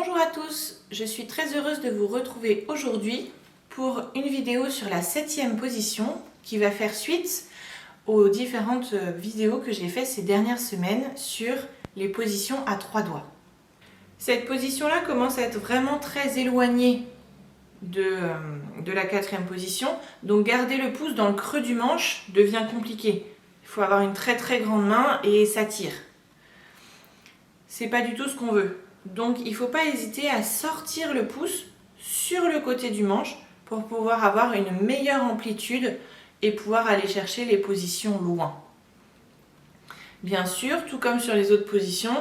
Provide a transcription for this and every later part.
Bonjour à tous, je suis très heureuse de vous retrouver aujourd'hui pour une vidéo sur la 7e position qui va faire suite aux différentes vidéos que j'ai faites ces dernières semaines sur les positions à 3 doigts. Cette position-là commence à être vraiment très éloignée de la 4e position, donc garder le pouce dans le creux du manche devient compliqué. Il faut avoir une très grande main et ça tire. C'est pas du tout ce qu'on veut. Donc il ne faut pas hésiter à sortir le pouce sur le côté du manche pour pouvoir avoir une meilleure amplitude et pouvoir aller chercher les positions loin. Bien sûr, tout comme sur les autres positions,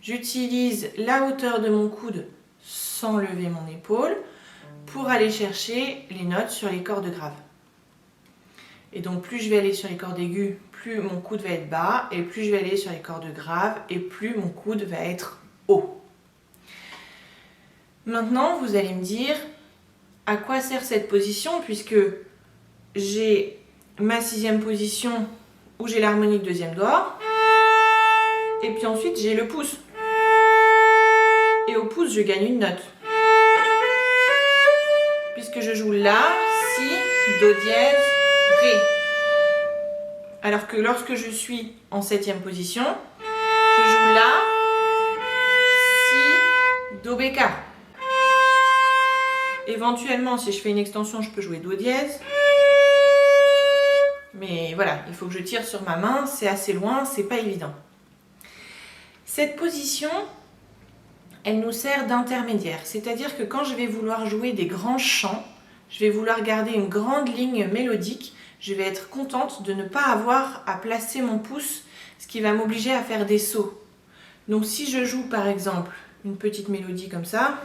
j'utilise la hauteur de mon coude sans lever mon épaule pour aller chercher les notes sur les cordes graves. Et donc plus je vais aller sur les cordes aiguës, plus mon coude va être bas, et plus je vais aller sur les cordes graves, et plus mon coude va être haut. Maintenant, vous allez me dire à quoi sert cette position, puisque j'ai ma 6e position où j'ai l'harmonique 2e doigt, et puis ensuite j'ai le pouce. Et au pouce, je gagne une note. Puisque je joue La, Si, Do dièse, Ré. Alors que lorsque je suis en 7e position, je joue La, Si, Do bécard. Éventuellement, si je fais une extension, je peux jouer Do dièse. Mais voilà, il faut que je tire sur ma main, c'est assez loin, c'est pas évident. Cette position, elle nous sert d'intermédiaire. C'est-à-dire que quand je vais vouloir jouer des grands chants, je vais vouloir garder une grande ligne mélodique, je vais être contente de ne pas avoir à placer mon pouce, ce qui va m'obliger à faire des sauts. Donc si je joue par exemple une petite mélodie comme ça,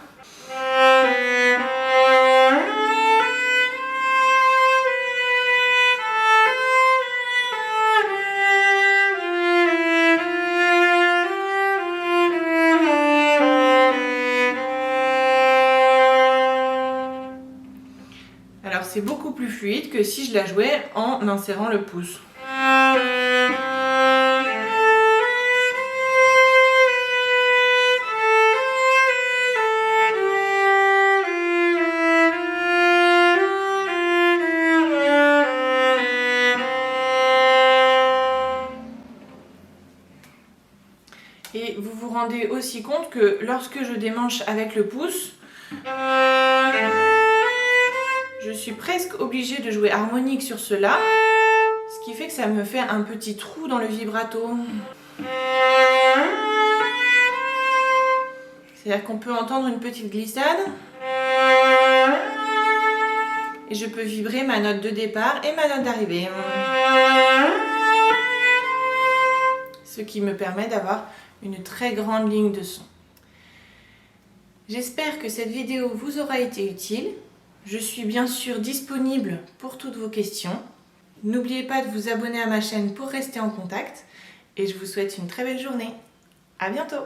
alors c'est beaucoup plus fluide que si je la jouais en insérant le pouce. Et vous vous rendez aussi compte que lorsque je démanche avec le pouce, je suis presque obligée de jouer harmonique sur cela, ce qui fait que ça me fait un petit trou dans le vibrato. C'est-à-dire qu'on peut entendre une petite glissade et je peux vibrer ma note de départ et ma note d'arrivée. Ce qui me permet d'avoir une très grande ligne de son. J'espère que cette vidéo vous aura été utile. Je suis bien sûr disponible pour toutes vos questions. N'oubliez pas de vous abonner à ma chaîne pour rester en contact et je vous souhaite une très belle journée. À bientôt!